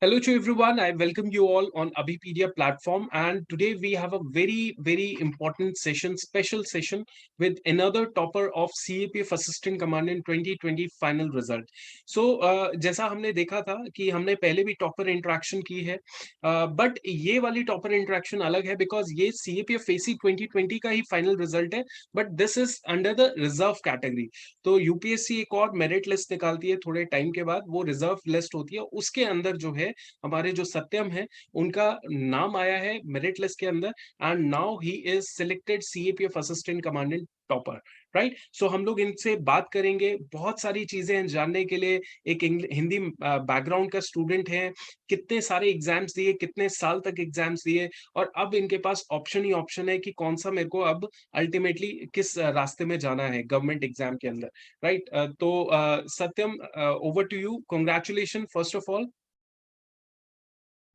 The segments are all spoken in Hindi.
Hello to everyone. I welcome you all on Abhipedia platform. And today we have a very important session, special session with another topper of CAPF Assistant Commandant 2020 final result. So जैसा हमने देखा था कि हमने पहले भी टॉपर इंटरेक्शन की है, बट ये वाली टॉपर इंटरेक्शन अलग है बिकॉज ये CAPF AC 2020 का ही फाइनल रिजल्ट है, but this is under the reserve category. तो यूपीएससी एक और मेरिट लिस्ट निकालती है थोड़े टाइम के बाद, वो रिजर्व लिस्ट होती है, उसके अंदर जो है हमारे जो सत्यम है उनका नाम आया है मेरिट लिस्ट के अंदर। And now he is selected CAPF assistant commandant topper. Right, so हम लोग इनसे बात करेंगे, बहुत सारी चीजें हैं जानने के लिए। एक हिंदी बैकग्राउंड का स्टूडेंट है, कितने सारे एग्जाम्स दिए, कितने साल तक एग्जाम्स दिए, और अब इनके पास ऑप्शन ही ऑप्शन है कि कौन सा मेरे को अब अल्टीमेटली किस रास्ते में जाना है गवर्नमेंट एग्जाम के अंदर। राइट, तो Satyam, over to you, congratulation first of all.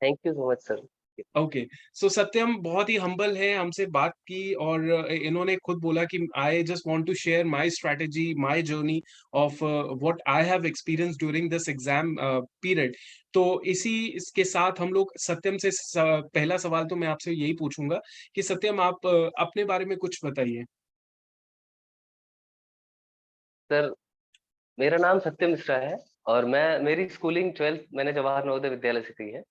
Thank you so much sir. Okay, so Satyam बहुत ही हम्बल है, हमसे बात की, और इन्होंने खुद बोला कि I just want to share my strategy, my journey of what I have experience during this exam period. तो इसी इसके साथ हम लोग सत्यम से पहला सवाल तो मैं आपसे यही पूछूंगा कि सत्यम आप अपने बारे में कुछ बताइए। सर मेरा नाम सत्यम मिश्रा है और मेरी स्कूलिंग 12th मैंने जवाहर नवोदय विद्यालय से की है।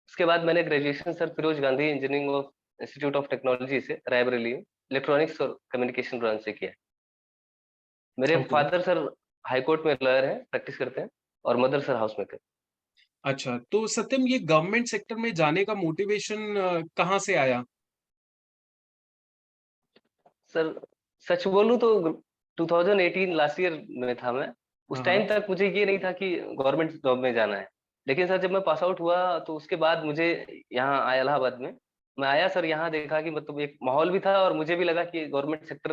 उसके बाद मैंने graduation sir Feroze Gandhi engineering of institute of technology से रायबरेली में इलेक्ट्रॉनिक्स और कम्युनिकेशन ब्रांच से किया है। मेरे okay, father sir high court में लॉयर हैं, प्रैक्टिस करते हैं, और मदर सर हाउस मेकर। अच्छा, तो सत्यम ये गवर्नमेंट सेक्टर में जाने का मोटिवेशन कहाँ से आया? सर सच बोलूं तो 2018 लास्ट ईयर में था मैं। हाँ उस हाँ। टाइम तक मुझे ये नहीं था कि गवर्नमेंट जॉब में जाना है। लेकिन सर जब मैं पास आउट हुआ तो उसके बाद मुझे यहाँ आया इलाहाबाद में। मैं आया सर, यहाँ देखा कि मतलब एक माहौल भी था और मुझे भी लगा कि गवर्नमेंट सेक्टर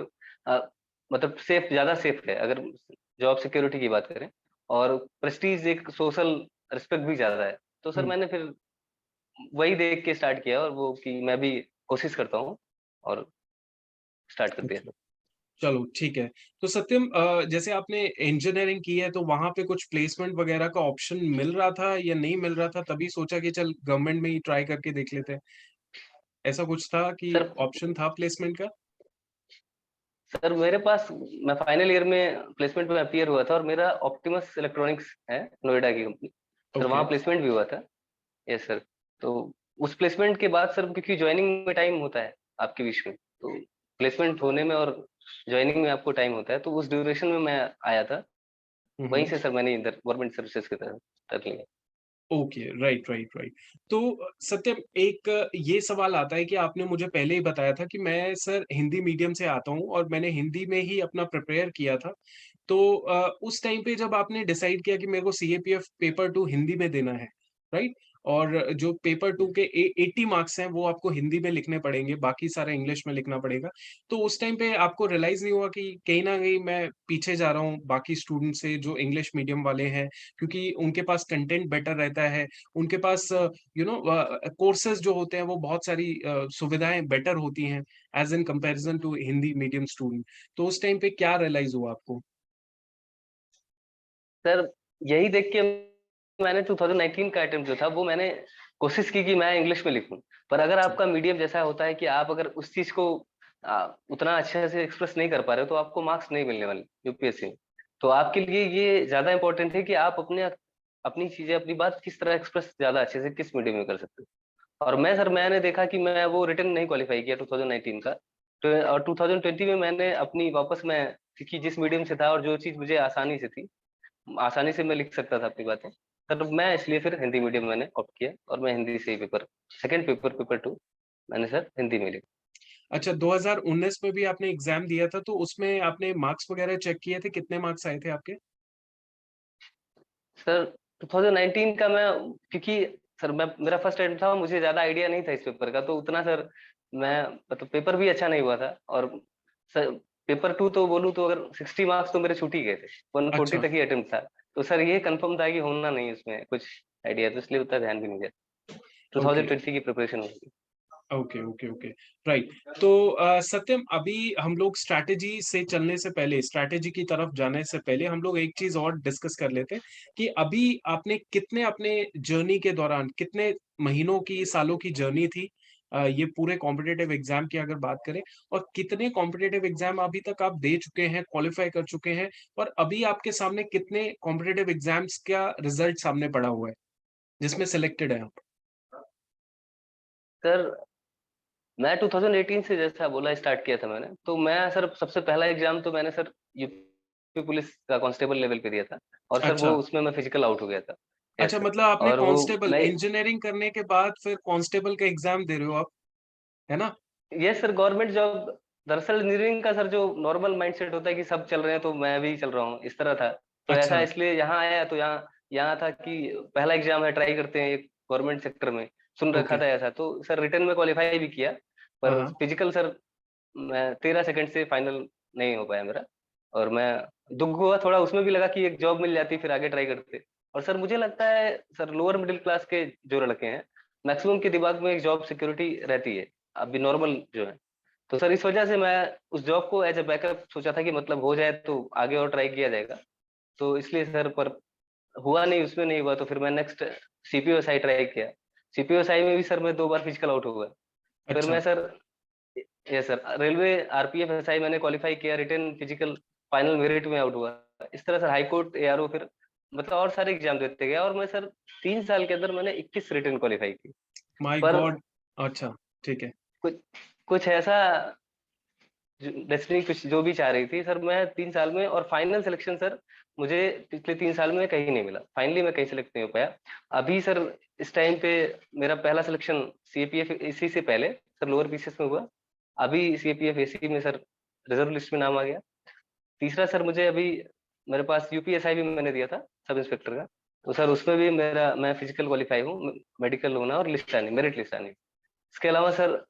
मतलब सेफ, ज्यादा सेफ है अगर जॉब सिक्योरिटी की बात करें, और प्रेस्टीज, एक सोशल रिस्पेक्ट भी ज्यादा है। तो सर हम्म। मैंने फिर वही देख के स्टार्ट किया, और वो कि मैं भी कोशिश करता हूँ, और स्टार्ट कर दिया। चलो ठीक है। तो सत्यम, जैसे आपने इंजीनियरिंग की है तो वहां पे कुछ प्लेसमेंट वगैरह का ऑप्शन मिल रहा था या नहीं मिल रहा था, तभी सोचा कि चल गवर्नमेंट में ही ट्राई करके देख लेते हैं? ऐसा कुछ था कि सर ऑप्शन था प्लेसमेंट का? सर मेरे पास, मैं फाइनल ईयर में प्लेसमेंट में अपीयर हुआ था, और मेरा ऑप्टिमस इलेक्ट्रॉनिक्स है, नोएडा की कंपनी। Sir okay. वहाँ प्लेसमेंट भी हुआ था। Yes sir. तो उस प्लेसमेंट के बाद सर, क्योंकि ज्वाइनिंग में टाइम होता है आपके विश में, तो प्लेसमेंट होने में और ज्वाइनिंग में आपको टाइम होता है, तो उस ड्यूरेशन में मैं आया था। वहीं हम्म। से सर मैंने इधर गवर्नमेंट सर्विसेज की तरफ कर लिया। Okay, right right right. तो सत्यम, एक ये सवाल आता है कि आपने मुझे पहले ही बताया था कि मैं सर हिंदी मीडियम से आता हूँ और मैंने हिंदी में ही अपना प्रिपेयर किया था। तो उस टाइम पे जब आपने डिसाइड किया कि मेरे को सीएपीएफ पेपर टू हिंदी में देना है, राइट, और जो पेपर टू के 80 मार्क्स हैं वो आपको हिंदी में लिखने पड़ेंगे, बाकी सारा इंग्लिश में लिखना पड़ेगा। तो उस टाइम पे आपको रियलाइज नहीं हुआ कि कहीं ना कहीं मैं पीछे जा रहा हूँ बाकी स्टूडेंट से जो इंग्लिश मीडियम वाले हैं, क्योंकि उनके पास कंटेंट बेटर रहता है, उनके पास कोर्सेज जो होते हैं वो बहुत सारी सुविधाएं बेटर होती हैं as in comparison to Hindi medium student. तो उस टाइम पे क्या रियलाइज हुआ आपको? सर यही देख के मैंने 2019 का अटेम्प्ट जो था, वो मैंने कोशिश की कि मैं इंग्लिश में लिखूं। पर अगर आपका मीडियम जैसा होता है कि आप अगर उस चीज को उतना अच्छे से एक्सप्रेस नहीं कर पा रहे हो, तो आपको मार्क्स नहीं मिलने वाले यूपीएससी में। तो आपके लिए ये ज्यादा इंपॉर्टेंट है कि आप अपनी चीजें, अपनी बात किस तरह एक्सप्रेस ज्यादा अच्छे से किस मीडियम में कर सकते हो। और मैंने देखा कि मैं वो रिटर्न नहीं क्वालिफाई किया 2019 का। तो और 2020 में मैंने अपनी वापस, मैं क्योंकि जिस मीडियम से था और जो चीज मुझे आसानी से थी, आसानी से मैं लिख सकता था अपनी बातें, तर मैं इसलिए फिर हिंदी मीडियम मैंने ऑप्ट किया, और मैं हिंदी से ही सेकंड पेपर 2 मैंने सर हिंदी में लिखा। अच्छा, 2019 में भी आपने एग्जाम दिया था तो उसमें आपने मार्क्स वगैरह चेक किए थे, कितने मार्क्स आए थे आपके? सर 2019 का मैं, क्योंकि सर मेरा फर्स्ट अटेम्प्ट था, मुझे ज्यादा आइडिया नहीं था इस पेपर का, तो उतना सर मैं, मतलब पेपर भी अच्छा नहीं हुआ था। और सर पेपर 2 तो बोलूँ तो अगर 60 मार्क्स तो मेरे छूट ही गए थे, 140 अच्छा। तक ही अटेम्प्ट था। तो सर ये कंफर्म था कि होना नहीं उसमें कुछ आइडिया, तो इसलिए उतना ध्यान भी नहीं दिया। ओके। 2020 की प्रिपरेशन होगी। Okay, okay, okay, right. तो सत्यम, अभी हम लोग स्ट्रैटेजी से चलने से पहले, स्ट्रैटेजी की तरफ जाने से पहले हम लोग एक चीज़ और डिस्कस कर लेते हैं कि अभी आपने कितने अपने जर्नी के दौरान कितने महीनों की, सालों की जर्नी थी ये पूरे कॉम्पिटिटिव एग्ज़ाम की अगर बात करें, और कितने कॉम्पिटिटिव एग्ज़ाम अभी तक आप दे चुके हैं, क्वालीफाई कर चुके हैं, और अभी आपके सामने कितने कॉम्पिटिटिव एग्ज़ाम्स का रिज़ल्ट सामने पड़ा हुआ है, जिसमें सिलेक्टेड हैं आप? सर मैं 2018 से जैसा बोला स्टार्ट किया था मैंने, तो मैं सर सबसे पहला एग्जाम तो मैंने सर यूपी पुलिस का कांस्टेबल लेवल पे दिया था, और सर वो अच्छा। उसमें मैं फिजिकल आउट हो गया था। यस अच्छा, सर। मतलब आपने और वो कांस्टेबल मैं इंजीनियरिंग करने के बाद फिर कांस्टेबल का एग्ज़ाम दे रहे हो आप, है ना? Yes sir, government job. दरअसल इंजीनियरिंग का सर जो नॉर्मल माइंडसेट होता है कि सब चल रहे हैं तो मैं भी चल रहा हूँ, इस तरह था। तो ऐसा अच्छा, इसलिए यहाँ आया, तो यहाँ यहाँ था कि पहला एग्जाम है, ट्राई करते हैं एक गवर्नमेंट सेक्टर में, सुन रखा ओके। था ऐसा। तो सर रिटर्न में क्वालिफाई भी किया, हाँ, पर हाँ। फिजिकल सर मैं 13 सेकंड से फाइनल नहीं हो पाया मेरा। और मैं दुख हुआ थोड़ा, उसमें भी लगा कि एक जॉब मिल जाती फिर आगे ट्राई करते। और सर मुझे लगता है सर लोअर मिडिल क्लास के जो लड़के हैं, मैक्सिमम के दिमाग में एक जॉब सिक्योरिटी रहती है, अभी नॉर्मल जो है। तो सर इस वजह से मैं उस जॉब को एज ए बैकअप सोचा था कि मतलब हो जाए तो आगे और ट्राई किया जाएगा। तो इसलिए सर, पर हुआ नहीं, उसमें नहीं हुआ, तो फिर मैं नेक्स्ट सीपीओएसआई ट्राई किया। सीपीओएसआई में भी सर मैं 2 बार फिजिकल आउट हो गया। फिर अच्छा, मैं sir, yes sir, railway RPF SI मैंने क्वालिफाई किया, रिटर्न फिजिकल फाइनल मेरिट में आउट हुआ। इस तरह सर हाई कोर्ट एआरओ, फिर मतलब और सारे एग्जाम देते गया, और मैं सर 3 साल के अंदर मैंने 21 रिटर्न क्वालिफाई की। माय पर गॉड! अच्छा, ठीक है। कुछ कुछ ऐसा डेस्टिनी कुछ जो भी चाह रही थी सर, मैं 3 साल में, और फाइनल सिलेक्शन सर मुझे पिछले 3 साल में कहीं नहीं मिला, फाइनली मैं कहीं सिलेक्ट नहीं हो पाया। अभी सर इस टाइम पे मेरा पहला सिलेक्शन सीपीएफ इसी से पहले सर लोअर पीसीएस में हुआ। अभी सीपीएफ एसी में सर रिजर्व लिस्ट में नाम आ गया। तीसरा सर मुझे अभी मेरे पास यूपीएसआई भी मैंने दिया था सब इंस्पेक्टर का। तो सर उसमें भी मैं फिजिकल क्वालिफाई हूँ, मेडिकल होना और लिस्ट आनी, मेरिट लिस्ट आनी। इसके अलावा सर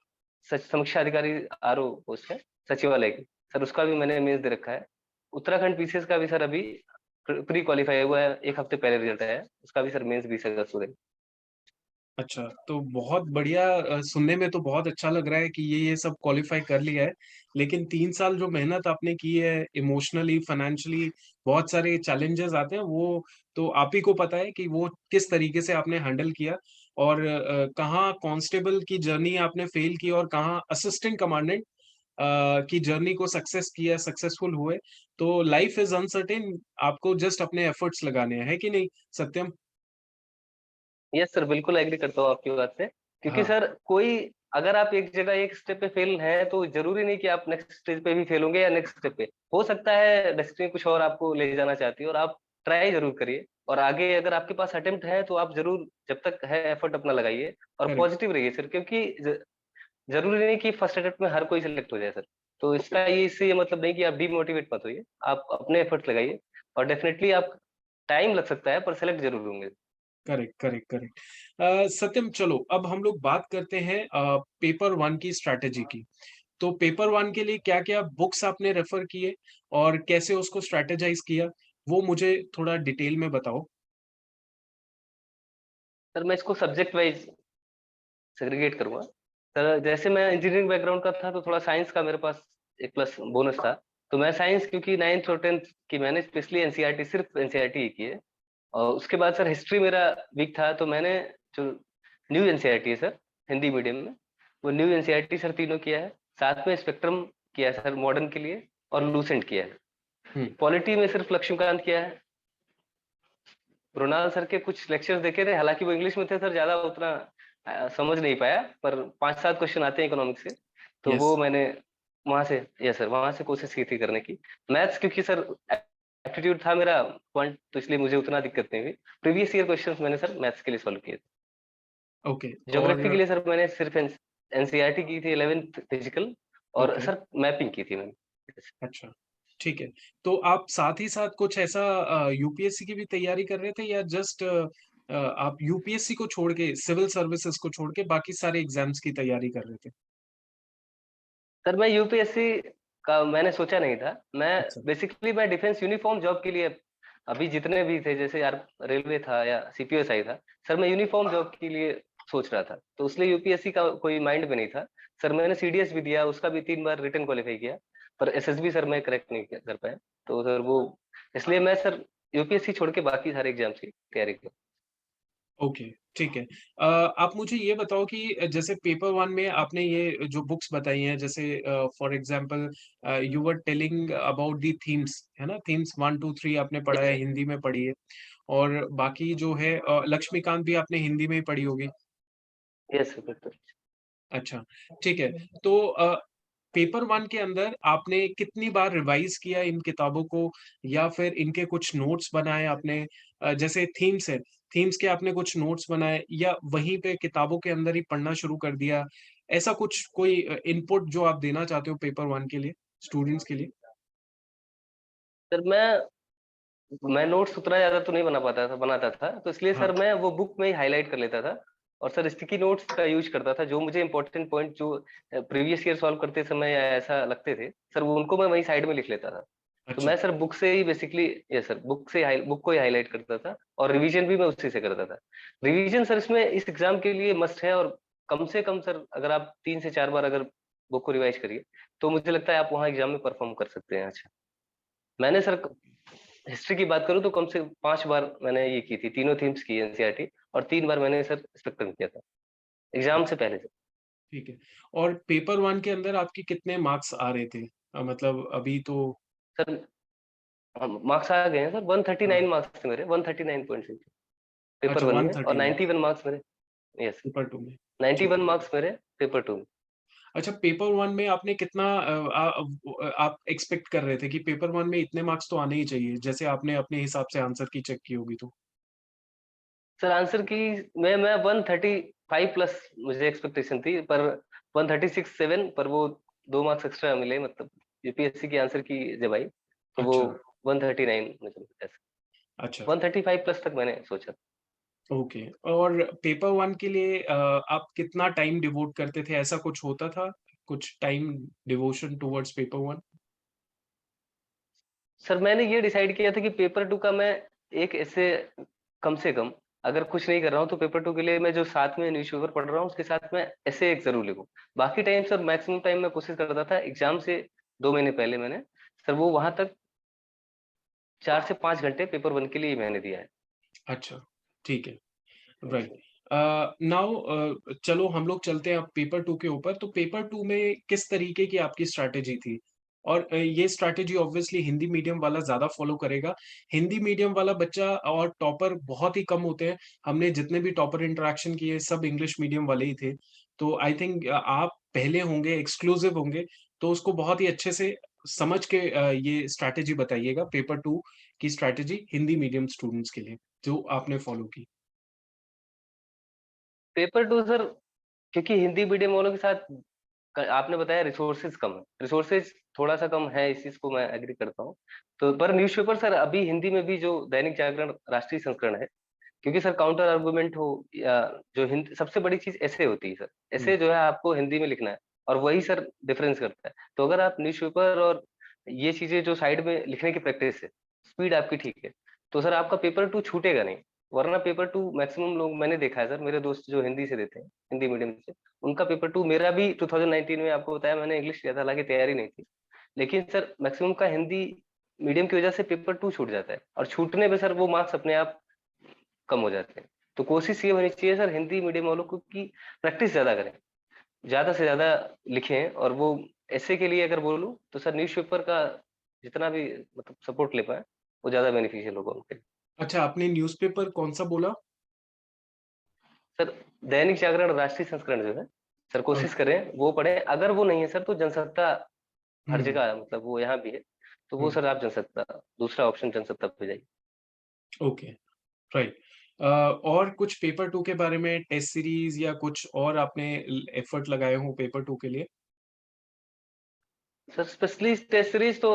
समीक्षा अधिकारी आरओ पोस्ट है सचिवालय की, सर उसका भी मैंने मेंस दे रखा है। उत्तराखंड पीसीएस का भी सर अभी प्री क्वालिफाई हुआ है, एक हफ्ते पहले रिजल्ट आया है, उसका भी सर मेंस भी सक्सेसफुल है। अच्छा, तो बहुत बढ़िया। सुनने में तो बहुत अच्छा लग रहा है कि ये सब क्वालीफाई कर लिया है। लेकिन 3 साल जो मेहनत आपने की है, इमोशनली, फाइनेंशियली बहुत सारे चैलेंजेस आते हैं, वो तो आप ही को पता है कि वो किस तरीके से आपने हैंडल किया, और कहाँ कांस्टेबल की जर्नी आपने फेल की और कहाँ असिस्टेंट कमांडेंट की जर्नी को सक्सेस किया, सक्सेसफुल हुए। तो लाइफ इज़ अनसर्टेन, आपको जस्ट अपने एफर्ट्स लगाने हैं, है कि नहीं सत्यम? यस सर, बिल्कुल एग्री करता हूँ आपकी बात से, क्योंकि हाँ, सर कोई, अगर आप एक जगह एक स्टेप पे फेल है तो जरूरी नहीं कि आप नेक्स्ट स्टेज पे भी फेल होंगे, या नेक्स्ट स्टेप पे हो सकता है डेस्टिनी कुछ और आपको ले जाना चाहती है, और आप ट्राई जरूर करिए। और आगे अगर आपके पास अटेम्प्ट है तो आप जरूर, जब तक है, एफर्ट अपना लगाइए और करेक्ट। पॉजिटिव रहिए सर, क्योंकि जरूरी नहीं कि फर्स्ट अटेम्प्ट में हर कोई सिलेक्ट हो जाए सर। तो इसका ये इससे ये मतलब नहीं कि आप डीमोटिवेट मत होइए, आप अपने एफर्ट लगाइए, और डेफिनेटली आप, टाइम लग सकता है पर सेलेक्ट जरूर होंगे। Correct, correct, correct. सत्यम, चलो अब हम लोग बात करते हैं पेपर 1 की स्ट्रैटेजी की। तो पेपर 1 के लिए क्या-क्या बुक्स आपने रेफर किए और कैसे उसको स्ट्रैटेजाइज़ किया? वो मुझे थोड़ा डिटेल में बताओ। सर मैं इसको सब्जेक्ट वाइज सेग्रीगेट करूंगा। सर जैसे मैं इंजीनियरिंग बैकग्राउंड का था, तो थोड़ा साइंस का मेरे पास एक प्लस बोनस था। तो मैं साइंस, क्योंकि 9th और 10th की मैंने स्पेशली एनसीईआरटी, सिर्फ एनसीईआरटी ही की है। और उसके बाद सर हिस्ट्री मेरा वीक था, तो मैंने जो न्यू एनसीईआरटी है सर, हिंदी मीडियम में, वो न्यू एनसीईआरटी सर तीनों किया है। साथ में स्पेक्ट्रम किया है सर मॉडर्न के लिए, और लूसेंट किया है। हुँ, पॉलिटी में सिर्फ लक्ष्मीकांत किया है। मृणाल सर के कुछ लेक्चर्स देखे थे, हालांकि वो इंग्लिश में थे सर, ज्यादा उतना समझ नहीं पाया, पर 5-7 क्वेश्चन आते हैं इकोनॉमिक्स से, तो यस। वो मैंने वहां से, यस सर, वहां से कोशिश की थी करने की। मैथ्स क्योंकि सर एप्टीट्यूड था मेरा पॉइंट, तो इसलिए मुझे उतना दिक्कत नहीं हुई। प्रीवियस ईयर क्वेश्चंस मैंने सर मैथ्स के लिए सॉल्व किए थे। ओके। ज्योग्राफी के और लिए सर मैंने सिर्फ एनसीईआरटी की थी, 11th फिजिकल, और ओके, सर मैपिंग की थी मैंने। अच्छा, ठीक है। तो आप साथ ही साथ कुछ ऐसा यूपीएससी की भी तैयारी कर रहे थे, या जस्ट आप यूपीएससी को छोड़ के, सिविल सर्विसेज़ को छोड़ के बाकी सारे एग्ज़ाम्स की तैयारी कर रहे थे? सर मैं यूपीएससी का मैंने सोचा नहीं था। मैं अच्छा, बेसिकली मैं डिफेंस यूनिफॉर्म जॉब के लिए, अभी जितने भी थे, जैसे यार रेलवे था या सीपीएसआई था, सर मैं यूनिफॉर्म जॉब के लिए सोच रहा था, तो इसलिए यूपीएससी का कोई माइंड में नहीं था। सर मैंने सीडीएस भी दिया, उसका भी 3 बार रिटन क्वालिफाई किया, पर एसएसबी सर मैं क्रैक नहीं कर पाया। तो सर वो इसलिए मैं सर यूपीएससी छोड़ के बाकी सारे एग्जाम्स की तैयारी कर। ओके, ठीक है। आप मुझे ये बताओ कि जैसे पेपर 1 में आपने ये जो बुक्स बताई हैं, जैसे for example you were telling about the themes, है ना? थीम्स 1, 2, 3 आपने पढ़ा यस है, सर। हिंदी में पढ़ी है और बाकी जो है लक्ष्मीकांत भी आपने हिंदी में ही पढ़ी होगी। यस सर, बिल्कुल। अच्छा, ठीक है। तो पेपर 1 के अंदर आपने कितनी बार रिवाइज़ किया इन किताबों को या फिर इनके कुछ नोट्स बनाए आपने? जैसे थीम्स है, थीम्स के आपने कुछ नोट्स बनाए या वहीं पे किताबों के अंदर ही पढ़ना शुरू कर दिया? ऐसा कुछ कोई इनपुट जो आप देना चाहते हो पेपर 1 के लिए, स्टूडेंट्स के लिए? सर मैं नोट्स उतना ज़्यादा तो नहीं बनाता था, तो इसलिए हाँ, सर मैं वो बुक में ही हाइलाइट कर लेता था और सर स्टिकी नोट्स का यूज़ करता था, जो मुझे इम्पोर्टेंट पॉइंट जो प्रीवियस ईयर सॉल्व करते समय या ऐसा लगते थे, सर वो उनको मैं वहीं साइड में लिख लेता था। तो अच्छा, मैं सर बुक से ही बेसिकली यस सर, बुक को ही हाइलाइट करता था और रिवीजन भी मैं उसी से करता था। रिवीजन सर इसमें इस एग्ज़ाम के लिए मस्ट है और कम से कम सर अगर आप 3 से 4 बार अगर बुक को रिवाइज़ करिए, तो मुझे लगता है आप वहाँ एग्ज़ाम में परफ़ॉर्म कर सकते हैं अच्छा। मैंने सर हिस्ट्री की बात करूँ तो कम से 5 बार मैंने ये की थी, तीनों थीम्स की एनसीईआरटी और 3 बार मैंने सर स्पेक्ट्रम किया था, एग्ज़ाम से अच्छा, पहले से। ठीक है। और पेपर 1 के अंदर आपके कितने मार्क्स आ रहे थे? मतलब अभी तो सर मार्क्स आ गए हैं सर, हाँ, 139 मार्क्स थे मेरे, 139.6 पेपर अच्छा 1 में और 139 91 मार्क्स मेरे यस, पेपर 2 में, ठीक 91 है। मार्क्स मेरे पेपर 2 में। अच्छा पेपर 1 में आपने कितना आप एक्सपेक्ट कर रहे थे कि पेपर 1 में इतने मार्क्स तो आने ही चाहिए, जैसे आपने अपने हिसाब से आंसर की चेक की होगी तो? सर आंसर की मैं 135 प्लस मुझे एक्सपेक्टेशन थी, पर 136.7 पर वो 2 मार्क्स एक्स्ट्रा मिले, मतलब यूपीएससी की आंसर की जब आई, तो वो अच्छा, 139 मतलब ऐसे अच्छा, 135 प्लस तक मैंने सोचा। ओके। और पेपर 1 के लिए आप कितना टाइम डिवोट करते थे? ऐसा कुछ होता था? कुछ time devotion towards paper 1? Sir मैंने ये डिसाइड किया था कि पेपर 2 का मैं एक ऐसे कम से कम अगर कुछ नहीं कर रहा हूँ तो पेपर 2 के लिए मैं जो साथ में न्यूज़पेपर पढ़ रहा हूँ उसके साथ में ऐसे एक जरूर लिखूँ। बाकी टाइम सर मैक्सिमम टाइम मैं कोशिश करता था एग्जाम से 2 महीने पहले मैंने सर वो वहां तक 4 से 5 घंटे पेपर 1 के लिए मैंने दिया है। अच्छा, ठीक है, यस राइट। नाउ चलो हम लोग चलते हैं अब पेपर 2 के ऊपर। तो पेपर 2 में किस तरीके की आपकी स्ट्रैटेजी थी? और ये स्ट्रैटेजी ऑब्वियसली हिंदी मीडियम वाला ज़्यादा फ़ॉलो करेगा। हिंदी मीडियम वाला बच्चा और टॉपर बहुत ही कम होते हैं। हमने जितने भी टॉपर इंटरैक्शन किए सब इंग्लिश मीडियम वाले ही थे। तो आई थिंक आप पहले होंगे, एक्सक्लूसिव होंगे, तो उसको बहुत ही अच्छे से समझ के ये स्ट्रैटेजी बताइएगा पेपर 2 की स्ट्रैटेजी हिंदी मीडियम स्टूडेंट्स के लिए, जो आपने फ़ॉलो की। पेपर 2 सर क्योंकि हिंदी मीडियम वालों के साथ आपने बताया रिसोर्सेज कम है, रिसोर्सेज थोड़ा सा कम है, इस चीज को मैं एग्री करता हूँ। तो पर न्यूज़पेपर सर अभी हिंदी में भी जो दैनिक जागरण राष्ट्रीय संस्करण है, क्योंकि सर काउंटर आर्गुमेंट हो या जो हिंदी सबसे बड़ी चीज ऐसे होती है सर, हुँ, ऐसे जो है आपको हिंदी में लिखना है और वही सर डिफरेंस करता है। तो अगर आप न्यूज़पेपर और ये चीजें जो साइड में लिखने की प्रैक्टिस है, स्पीड आपकी ठीक है, तो सर आपका पेपर 2 छूटेगा नहीं। वरना पेपर 2 मैक्सिमम लोग मैंने देखा है सर, मेरे दोस्त जो हिंदी से देते हैं, हिंदी मीडियम से, उनका पेपर 2 मेरा भी 2019 में आपको बताया मैंने इंग्लिश लिया था, हालांकि तैयारी नहीं थी। लेकिन सर मैक्सिमम का हिंदी मीडियम की वजह से पेपर 2 छूट जाता है और छूटने पे सर वो मार्क्स अपने आप कम हो जाते हैं। तो कोशिश ये होनी चाहिए सर हिंदी मीडियम वालों को कि प्रैक्टिस ज्यादा करें, ज्यादा से ज्यादा लिखें। और वो ऐसे के लिए अगर बोलूं तो सर न्यूज़पेपर का जितना भी मतलब सपोर्ट ले पाए वो ज्यादा बेनिफिशियल होगा उनके लिए। अच्छा आपने न्यूज़पेपर कौन-सा बोला? सर दैनिक जागरण राष्ट्रीय संस्करण जो है, सर अ, कोशिश करें वो पढ़ें। अगर वो नहीं है सर तो जनसत्ता हर हुँ, जगह मतलब वो यहाँ भी है, तो वो हुँ, सर आप जनसत्ता दूसरा ऑप्शन जनसत्ता पे जाइए। Okay, right. और कुछ पेपर 2 के बारे में टेस्ट सीरीज़ या कुछ और आपने एफर्ट लगाए हो पेपर 2 के लिए? सर स्पेशली टेस्ट सीरीज तो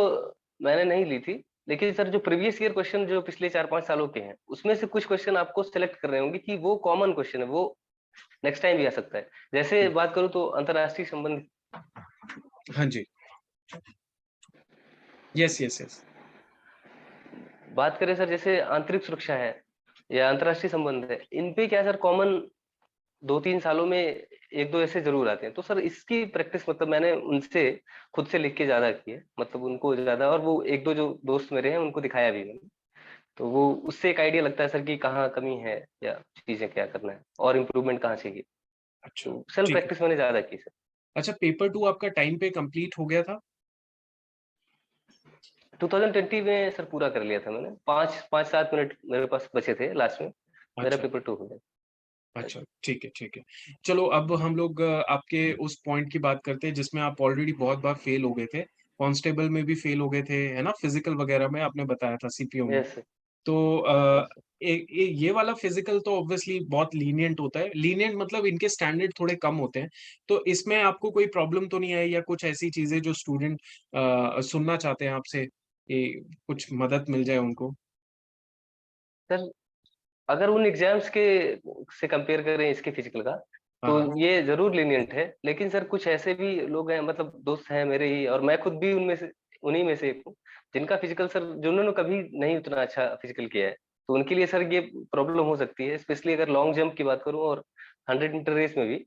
मैंने नहीं ली थी, लेकिन सर जो प्रीवियस ईयर क्वेश्चन जो पिछले 4-5 सालों के हैं, उसमें से कुछ क्वेश्चन आपको सेलेक्ट करने होंगे कि वो कॉमन क्वेश्चन है, वो नेक्स्ट टाइम भी आ सकता है। जैसे हुँ, बात करूँ तो अंतर्राष्ट्रीय संबंध, हाँ जी। Yes, yes, yes. बात करें सर जैसे आंतरिक सुरक्षा है या अंतर्राष्ट्रीय संबंध है, इन पे क्या सर कॉमन 2-3 सालों में 1-2 ऐसे ज़रूर आते हैं। तो सर इसकी प्रैक्टिस मतलब मैंने उनसे खुद से लिख के ज़्यादा की है। मतलब उनको ज़्यादा, और वो 1-2 जो दोस्त मेरे हैं उनको दिखाया भी मैंने। तो वो उससे एक आइडिया लगता है सर कि कहाँ कमी है या चीज़ें क्या करना है और इम्प्रूवमेंट कहाँ चाहिए। अच्छा, तो सेल्फ ठीक है। प्रैक्टिस मैंने ज़्यादा की सर। अच्छा, पेपर 2 आपका टाइम पे कंप्लीट हो गया था? 2020 में सर पूरा कर लिया था मैंने। 5-7 मिनट मेरे पास बचे थे लास्ट में, मेरा अच्छा, पेपर 2 हो गया। अच्छा, ठीक है, ठीक है। चलो अब हम लोग आपके उस पॉइंट की बात करते हैं जिसमें आप ऑलरेडी बहुत बार फेल हो गए थे। कांस्टेबल में भी फेल हो गए थे, है ना? फिज़िकल वगैरह में आपने बताया था सीपीओ में। यस सर, तो यस सर। ये वाला फिज़िकल तो ऑब्वियसली बहुत लीनिएंट होता है। लीनिएंट मतलब इनके स्टैंडर्ड थोड़े कम होते हैं। तो इसमें आपको कोई प्रॉब्लम तो नहीं आई या कुछ ऐसी चीज़ें जो स्टूडेंट सुनना चाहते हैं आपसे कि कुछ मदद मिल जाए उनको? सर अगर उन एग्ज़ाम्स के से कंपेयर करें इसके फिजिकल का, तो हाँ, ये ज़रूर लीनिएंट है। लेकिन सर कुछ ऐसे भी लोग हैं, मतलब दोस्त हैं मेरे ही, और मैं खुद भी उनमें से उन्हीं में से एक हूँ, जिनका फिजिकल सर, जिन्होंने कभी नहीं उतना अच्छा फिजिकल किया है। तो उनके लिए सर ये प्रॉब्लम हो सकती है, स्पेशली अगर लॉन्ग जंप की बात करूँ और 100 मीटर रेस में भी,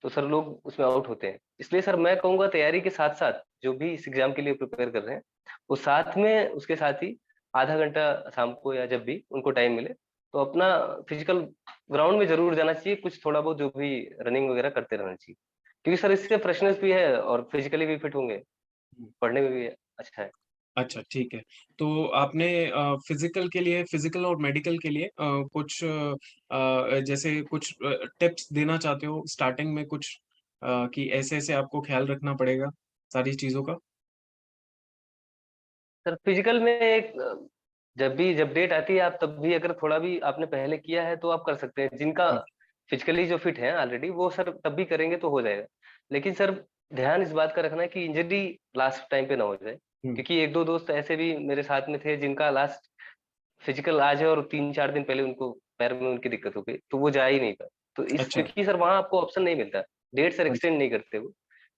तो सर लोग उसमें आउट होते हैं। इसलिए सर मैं कहूँगा तैयारी के साथ-साथ जो भी इस एग्ज़ाम के लिए प्रिपेयर कर रहे हैं, वो साथ में उसके साथ ही आधा घंटा शाम को या जब भी उनको टाइम मिले, तो अपना फिजिकल ग्राउंड में ज़रूर जाना चाहिए, कुछ थोड़ा बहुत जो भी रनिंग वगैरह करते रहना चाहिए। क्योंकि सर इससे फ्रेशनेस भी है और फिजिकली भी फिट होंगे, हुँ। पढ़ने में भी अच्छा है। अच्छा, ठीक है। तो आपने फ़िज़िकल के लिए फ़िज़िकल और मेडिकल के लिए कुछ जैसे कुछ टिप्स देना चाहते हो स्टार्टिंग में कुछ कि ऐसे-ऐसे आपको ख़्याल रखना पड़ेगा सारी चीज़ों का? सर फिजिकल में एक जब डेट आती है, आप तब भी अगर थोड़ा भी आपने पहले किया है तो आप कर सकते हैं। जिनका हुँ, फिजिकली जो फिट हैं ऑलरेडी, वो सर तब भी करेंगे तो हो जाएगा। लेकिन सर ध्यान इस बात का रखना है कि इंजरी लास्ट टाइम पे ना हो जाए। हुँ। क्योंकि 1-2 दोस्त ऐसे भी मेरे साथ में थे जिनका लास्ट फिजिकल आज है और 3-4 दिन पहले उनको पैर में उनकी दिक्कत हो गई, तो वो जा ही नहीं पाए। तो इस अच्छा, क्योंकि सर वहाँ आपको ऑप्शन नहीं मिलता, डेट सर अच्छा, एक्सटेंड नहीं करते वो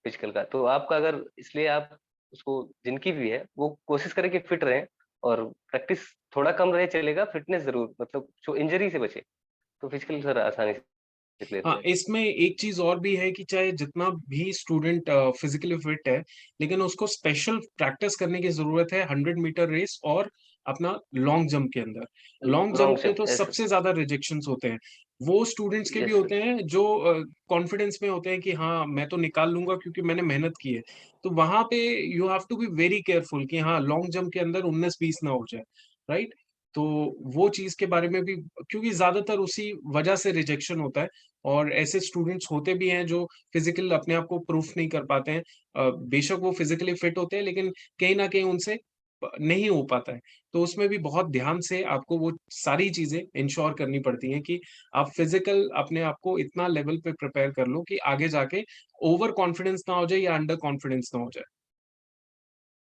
फिजिकल का। तो आपका अगर, इसलिए आप उसको, जिनकी भी है, वो कोशिश करें कि फिट रहें, और प्रैक्टिस थोड़ा कम रहे चलेगा, फिटनेस ज़रूर, मतलब जो इंजरी से बचे, तो फिजिकल सर आसानी से क्लियर हो हाँ, जाएगा। इसमें एक चीज़ और भी है कि चाहे जितना भी स्टूडेंट फिज़िकली फिट है, लेकिन उसको स्पेशल प्रैक्टिस करने की ज़रूरत है 100 मीटर रेस और अपना लॉन्ग जंप के अंदर। लॉन्ग लॉन्ग जंप में जंप, तो यस सर, सबसे ज़्यादा रिजेक्शंस होते हैं। वो स्टूडेंट्स के भी यस होते सर, हैं जो कॉन्फिडेंस में होते हैं कि हाँ, मैं तो निकाल लूँगा क्योंकि मैंने मेहनत की है। तो वहाँ पे you have to be very careful कि हाँ, लॉन्ग जंप के अंदर 19-20 ना हो जाए, राइट? तो वो चीज़ के बारे में भी क्योंकि ज़्यादातर उसी वजह से रिजेक्शन होता है। और ऐसे स्टूडेंट्स होते भी हैं जो फिज़िकल अपने आप को प्रूफ नहीं कर पाते हैं। बेशक वो फिज़िकली फिट होते हैं लेकिन कहीं न कहीं उनसे नहीं हो पाता है। तो उसमें भी बहुत ध्यान से आपको वो सारी चीज़ें इंश्योर करनी पड़ती हैं कि आप फिज़िकल अपने आप को इतना लेवल पे प्रिपेयर कर लो कि आगे जाके ओवर कॉन्फिडेंस ना हो जाए या अंडर कॉन्फिडेंस ना हो जाए।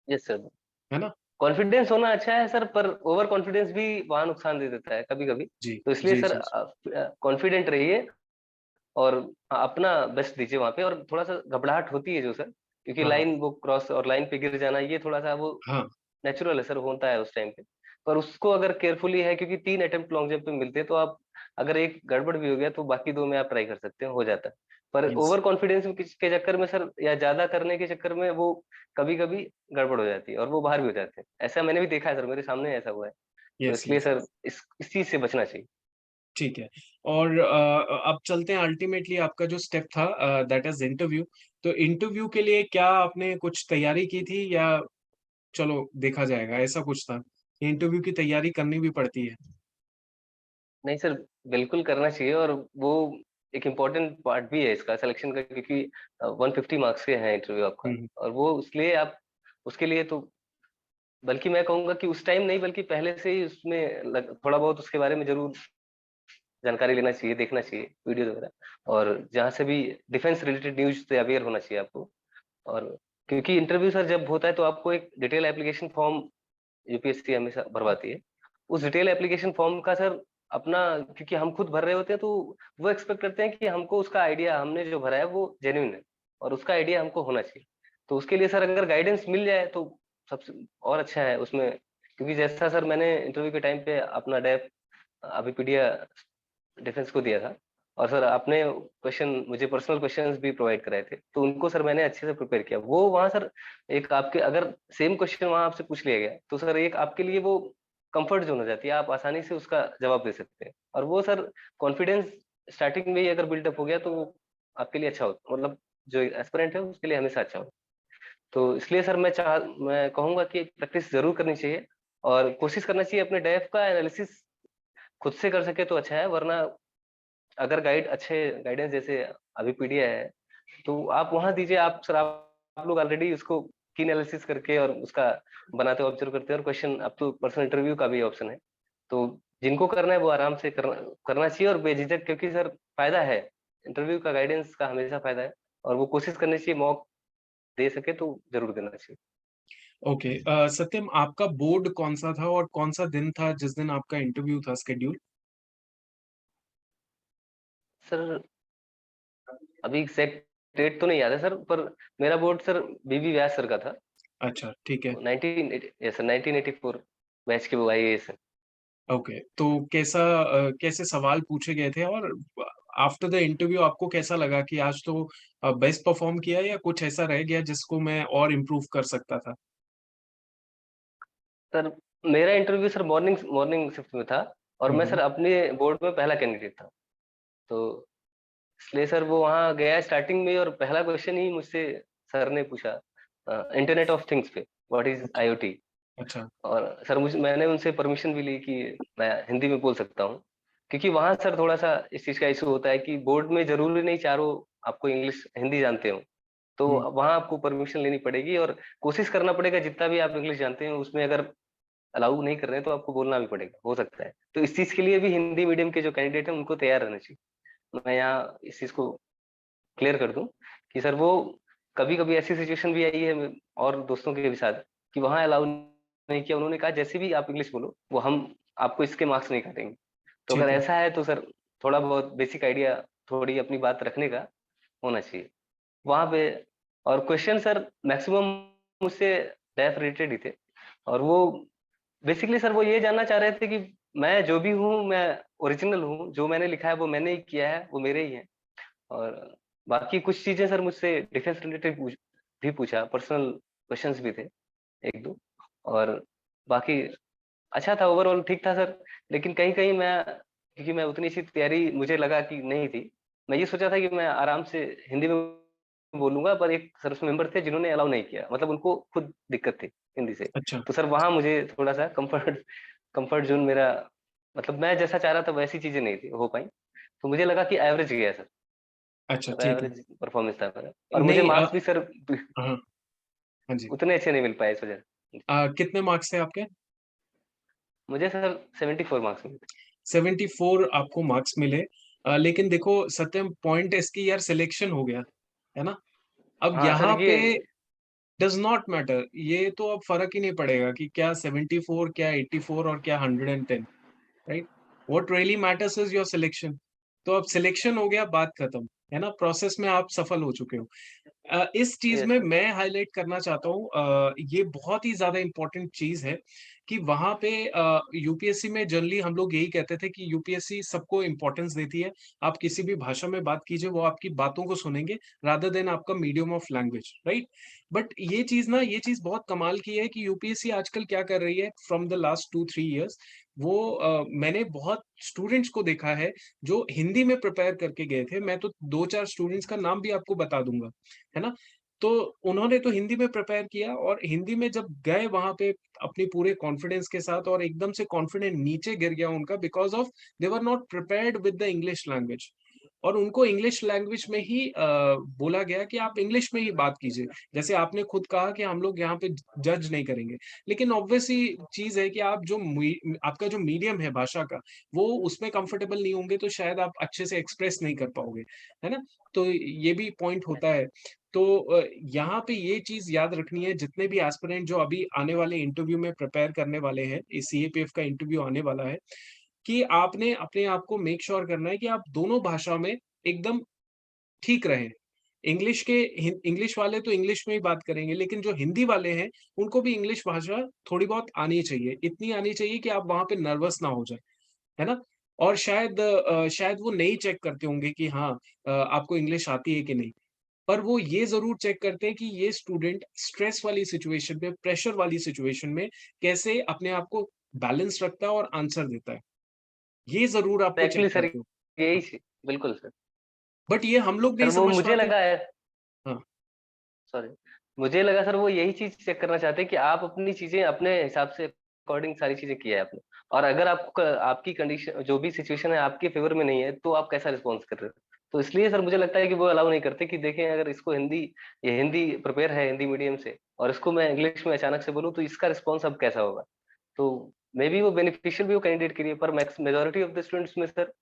Yes sir. है ना? कॉन्फिडेंस होना अच्छा है सर, पर ओवर कॉन्फिडेंस भी वहाँ नुकसान दे देता है कभी-कभी। जी। तो इसलिए जी, सर जी, जी। कॉन्फिडेंट रहिए, और अपना बेस्ट दीजिए वहाँ पे। और थोड़ा-सा घबराहट होती है जो सर, क्योंकि हाँ, हाँ। लाइन वो क्रॉस और लाइन पे गिर जाना, ये थोड़ा-सा वो हाँ, नेचुरल है सर, होता है उस टाइम पे। पर उसको अगर केयरफुली है, क्योंकि 3 अटेम्प्ट लॉन्ग जंप पे मिलते हैं, तो आप अगर एक गड़बड़ भी हो गया तो बाकी 2 में आप ट्राई कर सकते हो जाता है। पर यस। ओवर कॉन्फिडेंस के चक्कर में सर, या ज़्यादा करने के चक्कर में वो कभी-कभी गड़बड़ हो जाती है और वो बाहर भी हो जाते हैं। ऐसा मैंने भी देखा है सर, मेरे सामने ऐसा हुआ है। तो यस, इसलिए यस, सर यस। इस चीज़ से बचना चाहिए। ठीक है। और अब चलते हैं अल्टीमेटली आपका जो स्टेप था दैट इज़ इंटरव्यू। तो इंटरव्यू के लिए क्या आपने कुछ तैयारी की थी या चलो देखा जाएगा, ऐसा कुछ था? इंटरव्यू की तैयारी करनी भी पड़ती है। नहीं सर, बिल्कुल करना चाहिए, और वो एक इम्पोर्टेंट पार्ट भी है इसका सिलेक्शन का, क्योंकि 150 मार्क्स के हैं इंटरव्यू आपका। हुँ, हुँ। और वो इसलिए आप उसके लिए तो, बल्कि मैं कहूँगा कि उस टाइम नहीं, बल्कि पहले से ही उसमें थोड़ा बहुत उसके बारे में ज़रूर जानकारी लेना चाहिए, देखना चाहिए वीडियोज़ वगैरह, और जहाँ से भी डिफेंस रिलेटेड न्यूज़ से अवेयर होना चाहिए आपको। और क्योंकि इंटरव्यू सर जब होता है, तो आपको एक डिटेल एप्लीकेशन फॉर्म यूपीएससी हमेशा भरवाती है। उस डिटेल एप्लीकेशन फॉर्म का सर अपना, क्योंकि हम खुद भर रहे होते हैं, तो वो एक्सपेक्ट करते हैं कि हमको उसका आइडिया, हमने जो भरा है वो जेन्युइन है, और उसका आइडिया हमको होना चाहिए। तो उसके लिए सर अगर गाइडेंस मिल जाए तो सबसे और अच्छा है उसमें। क्योंकि जैसा सर मैंने इंटरव्यू के टाइम पे अपना डेप अभिपीडिया डिफेंस को दिया था, और सर आपने क्वेश्चन मुझे पर्सनल क्वेश्चंस भी प्रोवाइड कराए थे, तो उनको सर मैंने अच्छे से प्रिपेयर किया। वो वहाँ सर एक आपके अगर सेम क्वेश्चन वहाँ आपसे पूछ लिया गया तो सर एक आपके लिए वो कंफर्ट जोन हो जाती है, आप आसानी से उसका जवाब दे सकते हैं। और वो सर कॉन्फिडेंस स्टार्टिंग में ही अगर बिल्डअप हो गया तो वो आपके लिए अच्छा होता, मतलब जो एस्पिरेंट है उसके लिए हमेशा अच्छा होता। तो इसलिए सर मैं कहूंगा कि प्रैक्टिस जरूर करनी चाहिए और कोशिश करना चाहिए अपने डेफ का एनालिसिस खुद से कर सके तो अच्छा है, वरना अगर अच्छे गाइडेंस जैसे अभी पीडीएफ है तो आप वहां दीजिए। आप सर आप लोग ऑलरेडी उसको की एनालिसिस करके और उसका बनाते हो, ऑब्जर्व करते हैं, और क्वेश्चन अब तो पर्सनल इंटरव्यू का भी ऑप्शन है। तो जिनको करना है वो आराम से करना चाहिए और बेझिझक, क्योंकि सर फायदा है, इंटरव्यू का गाइडेंस का हमेशा फायदा है। और वो कोशिश करनी चाहिए, मॉक दे सके तो जरूर देना चाहिए। ओके, सत्यम, आपका बोर्ड कौन सा था और कौन सा दिन था जिस दिन आपका इंटरव्यू था स्केड्यूल? सर अभी एग्जैक्ट डेट तो नहीं याद है सर, पर मेरा बोर्ड सर बीबी व्यास सर का था। अच्छा, ठीक है। 1984 बैच के वो आईएएस है। ओके, तो कैसे सवाल पूछे गए थे, और आफ्टर द इंटरव्यू आपको कैसा लगा कि आज तो बेस्ट परफॉर्म किया, या कुछ ऐसा रह गया जिसको मैं और इम्प्रूव कर सकता था? सर मेरा interview sir morning morning shift में था, और मैं हम्म। सर अपने बोर्ड में पहला कैंडिडेट था। तो इसलिए सर वो वहाँ गया स्टार्टिंग में, और पहला क्वेश्चन ही मुझसे सर ने पूछा इंटरनेट ऑफ थिंग्स पे, व्हाट इज अच्छा। आईओटी। अच्छा। और सर मैंने उनसे परमिशन भी ली कि मैं हिंदी में बोल सकता हूँ, क्योंकि वहाँ सर थोड़ा सा इस चीज का इशू होता है कि बोर्ड में जरूरी नहीं चारों आपको इंग्लिश हिंदी जानते हो। तो हम्म। वहाँ आपको परमिशन लेनी पड़ेगी और कोशिश करना पड़ेगा, जितना भी आप इंग्लिश जानते हैं उसमें अगर अलाउ नहीं कर रहे हैं तो आपको बोलना भी पड़ेगा, हो सकता है। तो इस चीज के लिए भी हिंदी मीडियम के जो कैंडिडेट हैं उनको तैयार रहना चाहिए। मैं यहाँ इस चीज को क्लियर कर दूं कि सर वो कभी कभी ऐसी सिचुएशन भी आई है और दोस्तों के भी साथ, कि वहां अलाउ नहीं किया, उन्होंने कहा जैसे भी आप इंग्लिश बोलो वो हम आपको इसके मार्क्स नहीं काटेंगे। तो अगर ठीक है। ऐसा है तो सर थोड़ा बहुत बेसिक आइडिया, थोड़ी अपनी बात रखने का होना चाहिए वहां पे। और क्वेश्चन सर मैक्सिमम मुझसे डेफ रिलेटेड ही थे, और वो बेसिकली सर वो ये जानना चाह रहे थे कि मैं जो भी हूँ मैं ओरिजिनल हूँ, जो मैंने लिखा है वो मैंने ही किया है, वो मेरे ही है। और बाकी कुछ चीजें सर मुझसे डिफेंस रिलेटेड भी पूछा, पर्सनल क्वेश्चंस भी थे एक दो। और बाकी अच्छा था, ओवरऑल ठीक था सर। लेकिन कहीं कहीं क्योंकि मैं उतनी सी तैयारी मुझे लगा कि नहीं थी, मैं ये सोचा था कि मैं आराम से हिंदी में बोलूंगा, पर एक सर उसमें मेंबर थे जिन्होंने अलाउ नहीं किया, मतलब उनको खुद दिक्कत थी हिंदी से। अच्छा। तो सर वहां मुझे थोड़ा सा कंफर्ट जोन मेरा, मतलब मैं जैसा चाह रहा था वैसी चीजें नहीं थी हो पाई। तो मुझे लगा कि एवरेज गया सर, अच्छा, मतलब ठीक है। एवरेज परफॉर्मेंस था मेरा, और मुझे नहीं, मार्क्स भी सर हाँ। हाँ जी। उतने अच्छे नहीं मिल पाए इस वजह से। कितने मार्क्स थे आपके? मुझे सर 74 मार्क्स मिले थे। 74 आपको मार्क्स मिले। लेकिन देखो सत्यम, पॉइंट इसकी यार सिलेक्शन हो गया, है ना? अब हाँ सर यहाँ ये पे डज नॉट मैटर, ये तो अब फर्क ही नहीं पड़ेगा कि क्या 74, क्या 84 और क्या 110, right? What really matters is your selection. तो अब सिलेक्शन हो गया, बात खत्म, है ना? प्रोसेस में आप सफल हो चुके हो। इस चीज यस में सर। मैं हाईलाइट करना चाहता हूँ, ये बहुत ही ज्यादा इंपॉर्टेंट चीज है कि वहां पे यूपीएससी में जनरली हम लोग यही कहते थे कि यूपीएससी सबको इंपॉर्टेंस देती है। आप किसी भी भाषा में बात कीजिए, वो आपकी बातों को सुनेंगे रादर देन आपका medium of language, right? But ये चीज बहुत कमाल की है कि यूपीएससी आजकल क्या कर रही है फ्रॉम द लास्ट 2-3 इयर्स। वो मैंने बहुत स्टूडेंट्स को देखा है जो हिंदी में प्रिपेयर करके गए थे। मैं तो 2-4 स्टूडेंट्स का नाम भी आपको बता दूंगा, है ना? तो उन्होंने तो हिंदी में प्रिपेयर किया, और हिंदी में जब गए वहां पे अपने पूरे कॉन्फिडेंस के साथ, और एकदम से कॉन्फिडेंस नीचे गिर गया उनका, because of they were not prepared with the English language. और उनको इंग्लिश लैंग्वेज में ही बोला गया कि आप इंग्लिश में ही बात कीजिए। जैसे आपने खुद कहा कि हम लोग यहाँ पे जज नहीं करेंगे, लेकिन ऑब्वियसली चीज है कि आप आपका जो मीडियम है भाषा का, वो उसमें कंफर्टेबल नहीं होंगे तो शायद आप अच्छे से एक्सप्रेस नहीं कर पाओगे, है ना? तो ये भी पॉइंट होता है। तो यहाँ पे ये चीज याद रखनी है, जितने भी एस्पिरेंट जो अभी आने वाले इंटरव्यू में प्रिपेयर करने वाले हैं, इस सीएपीएफ का इंटरव्यू आने वाला है, कि आपने अपने आप को मेक श्योर करना है कि आप दोनों भाषा में एकदम ठीक रहें। इंग्लिश वाले तो इंग्लिश में ही बात करेंगे, लेकिन जो हिंदी वाले हैं, उनको भी इंग्लिश भाषा थोड़ी बहुत आनी चाहिए। इतनी आनी चाहिए कि आप वहाँ पे नर्वस ना हो जाएँ, है ना? और शायद वो नहीं चेक करते होंगे कि हाँ, आपको इंग्लिश आती है कि नहीं। पर वो ये ज़रूर चेक करते हैं कि ये स्टूडेंट स्ट्रेस वाली सिचुएशन में, प्रेशर वाली सिचुएशन में कैसे अपने आप को बैलेंस रखता है और आंसर देता है। ये ज़रूर आपको चेक एक्चुअली सर करते हो। यही हाँ, बिल्कुल सर। बट ये हम लोग सर नहीं वो समझ मुझे पाते। लगा है, हाँ, सॉरी, मुझे लगा सर वो यही चीज़ चेक करना चाहते हैं कि आप अपनी चीज़ें अपने हिसाब से अकॉर्डिंग सारी चीज़ें की है आपने। और अगर आपको आपकी कंडीशन जो भी सिचुएशन है आपके फ़ेवर में नहीं है, तो आप कैसा रिस्पॉन्स कर रहे हो? तो इसलिए सर मुझे लगता है कि वो अलाउ नहीं करते कि देखें अगर इसको हिंदी ये हिंदी प्रिपेयर है हिंदी मीडियम से और इसको मैं इंग्लिश में अचानक से बोलूँ तो इसका रिस्पॉन्स अब कैसा होगा? तो मेबी वो बेनिफिशियल भी हो कैंडिडेट के लिए पर मेजॉरिटी ऑफ द स्टूडेंट्स में सर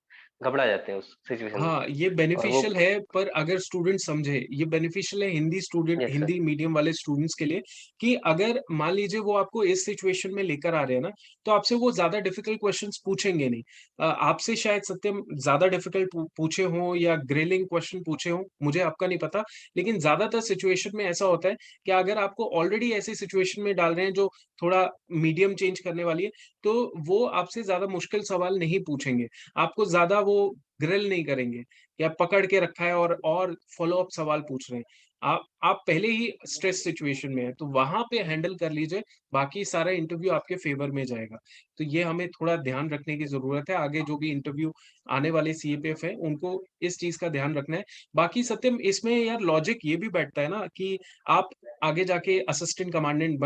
घबरा जाते हैं उस सिचुएशन में। हाँ, ये और वो बेनिफिशियल है, पर अगर स्टूडेंट समझे, ये बेनिफिशियल है यस सर, हिंदी मीडियम वाले स्टूडेंट्स के लिए कि अगर मान लीजिए वो आपको इस सिचुएशन में लेकर आ रहे हैं ना, तो आपसे वो ज़्यादा डिफिकल्ट क्वेश्चंस पूछेंगे नहीं। आपसे शायद सत्यम ज़्यादा डिफिकल्ट पूछे हों या ग्रिलिंग क्वेश्चन पूछे हों, मुझे आपका नहीं पता। लेकिन ज़्यादातर सिचुएशन में ऐसा होता है कि अगर आपको ऑलरेडी ऐसी सिचुएशन में डाल रहे हैं जो थोड़ा मीडियम चेंज करने वाली है, तो वो आपसे ज़्यादा मुश्किल सवाल नहीं पूछेंगे। आपको ज़्यादा वो ग्रिल नहीं करेंगे या पकड़ के रखा है और फ़ॉलो अप सवाल पूछ रहे हैं। आप पहले ही स्ट्रेस सिचुएशन में हैं, तो वहाँ पे हैंडल कर लीजिए, बाकी सारा इंटरव्यू आपके फ़ेवर में जाएगा। तो ये हमें थोड़ा ध्यान रखने की ज़रूरत है, आगे जो भी इंटरव्यू आने वाले सीएपीएफ हैं, उनको इस चीज़ का ध्यान रखना है। बाकी सत्यम इसमें यार लॉजिक ये भी बैठता है ना कि आप आगे जाके असिस्टेंट कमांडेंट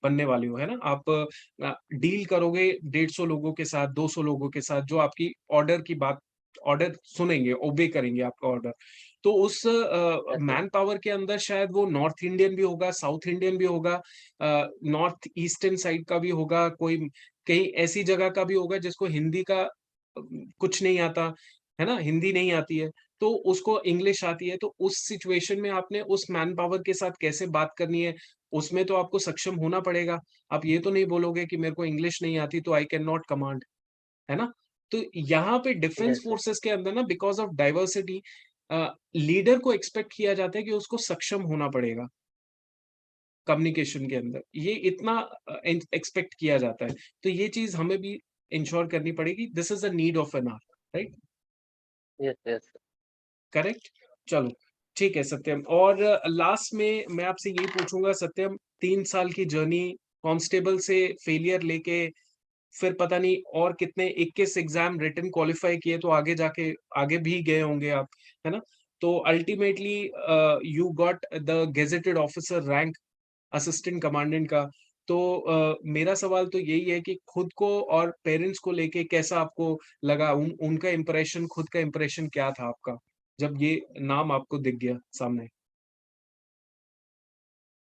बनने वाले हो, है ना? आप डील करोगे 150 लोगों के साथ, 200 लोगों के साथ जो आपकी ऑर्डर सुनेंगे, ओबे करेंगे आपका ऑर्डर। तो उस यस सर, मैन पावर के अंदर शायद वो नॉर्थ इंडियन भी होगा, साउथ इंडियन भी होगा, नॉर्थ ईस्टर्न साइड का भी होगा, कोई कहीं ऐसी जगह का भी होगा जिसको हिंदी का कुछ नहीं आता, है ना? हिंदी नहीं आती है, तो उसको इंग्लिश आती है, तो उस सिचुएशन में आपने उस मैन पावर के साथ कैसे बात करनी है, उसमें तो आपको सक्षम होना पड़ेगा। आप ये तो नहीं बोलोगे कि मेरे को इंग्लिश नहीं आती तो आई कैन नॉट कमांड, है ना? तो यहाँ पे डिफेंस यस सर, फोर्सेस के अंदर ना बिकॉज़ ऑफ डाइवर्सिटी लीडर को एक्सपेक्ट किया जाता है कि उसको सक्षम होना पड़ेगा कम्युनिकेशन के अंदर। ये इतना एक्सपेक्ट किया जाता है। तो ये चीज़ हमें भी इंश्योर करनी पड़ेगी। This is the need of an hour, right? Yes yes. Correct? चलो, ठीक है सत्यम। और लास्ट में मैं आपसे यही पूछूँगा सत्यम, 3 साल की जर्नी कांस्टेबल से फेलियर लेके फिर पता नहीं और कितने 21 एग्ज़ाम रिटन क्वालीफाई किए तो आगे जाके आगे भी गए होंगे आप, है ना? तो ultimately you got the gazetted officer rank assistant commandant का। तो मेरा सवाल तो यही है कि खुद को और पेरेंट्स को लेके कैसा आपको लगा? उनका इंप्रेशन, खुद का इंप्रेशन क्या था आपका, जब ये नाम आपको दिख गया सामने?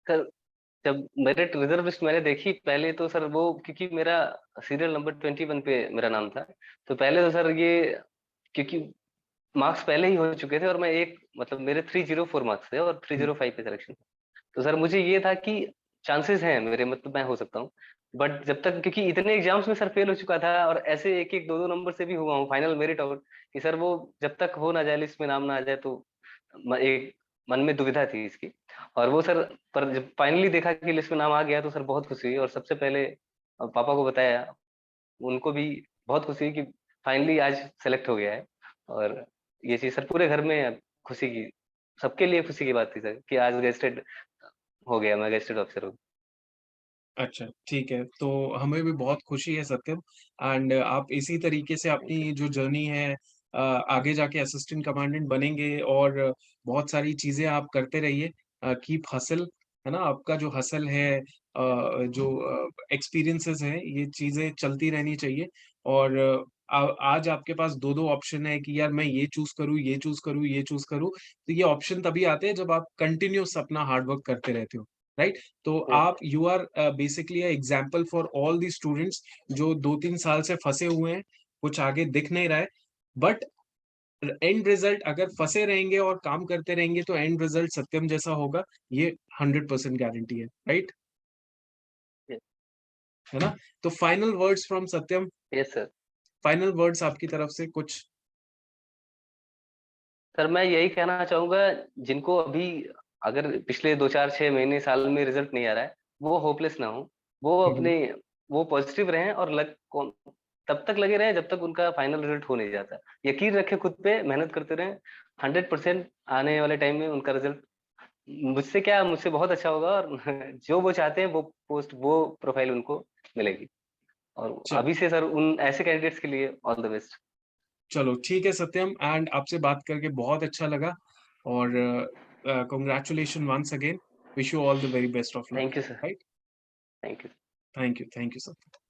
सर जब मेरिट रिजर्व लिस्ट मैंने देखी पहले तो सर वो क्योंकि मेरा सीरियल नंबर 21 पे मेरा नाम था। तो पहले तो सर ये क्योंकि मार्क्स पहले ही हो चुके थे और मैं एक मतलब मेरे 304 मार्क्स थे और हुँ, 305 पे सिलेक्शन था। तो सर मुझे ये था कि चांसेस हैं मेरे मतलब मैं हो सकता हूँ। बट जब तक क्योंकि इतने एग्जाम्स में सर फेल हो चुका था और ऐसे एक एक दो दो नंबर से भी हुआ हूँ फाइनल मेरिट और कि सर वो जब तक हो ना जाए लिस्ट में नाम ना आ जाए तो एक मन में दुविधा थी इसकी। और वो सर पर जब फाइनली देखा कि लिस्ट में नाम आ गया तो सर बहुत खुशी हुई और सबसे पहले पापा को बताया। उनको भी बहुत खुशी हुई कि फाइनली आज सेलेक्ट हो गया है। और ये चीज सर पूरे घर में खुशी की सबके लिए खुशी की बात थी सर कि आज गेस्टेड हो गया मैं गेस्टेड ऑफिसर हूँ। अच्छा, ठीक है। तो हमें भी बहुत खुशी है सत्यम, एंड आप इसी तरीके से थैंक यू। अपनी जो जर्नी है आगे जाके असिस्टेंट कमांडेंट बनेंगे और बहुत सारी चीज़ें आप करते रहिए। कीप हसल, है ना? आपका जो हसल है, जो एक्सपीरियंसेस हैं, ये चीज़ें चलती रहनी चाहिए। और आज आपके पास 2-2 ऑप्शन है कि यार मैं ये चूज़ करूँ, ये चूज़ करूँ, ये चूज़ करूँ। तो ये ऑप्शन तभी आते हैं जब आप कंटिन्यूअस अपना हार्ड वर्क करते रहते हो, राइट? तो यस आप you are basically a example for all the students जो 2-3 साल से फँसे हुए हैं, कुछ आगे दिख नहीं रहा है, बट एंड रिजल्ट अगर फँसे रहेंगे और काम करते रहेंगे तो एंड रिजल्ट सत्यम जैसा होगा, ये 100% गारंटी है, राइट? यस है ना? तो final words from Satyam, yes sir. Final words आपकी तरफ से कुछ? सर मैं यही कहना चाहूंगा जिनको अभी अगर पिछले 2 4 6 महीने साल में रिजल्ट नहीं आ रहा है वो होपलेस ना हो। वो हुँ, हुँ। अपने वो पॉजिटिव रहें और लक तब तक लगे रहें जब तक उनका फाइनल रिजल्ट हो नहीं जाता। यकीन रखें खुद पे, मेहनत करते रहें, 100% आने वाले टाइम में उनका रिजल्ट मुझसे क्या, मुझसे बहुत अच्छा होगा, और जो वो चाहते हैं वो पोस्ट, वो प्रोफाइल उनको मिलेगी। और चल अभी से सर उन ऐसे कैंडिडेट्स के लिए ऑल द बेस्ट। चलो ठीक है सत्यम, एंड आपसे बात करके बहुत अच्छा लगा, और congratulations once again. Wish you all the very best of luck. Thank you sir, Right? Thank you. Thank you. Thank you, sir.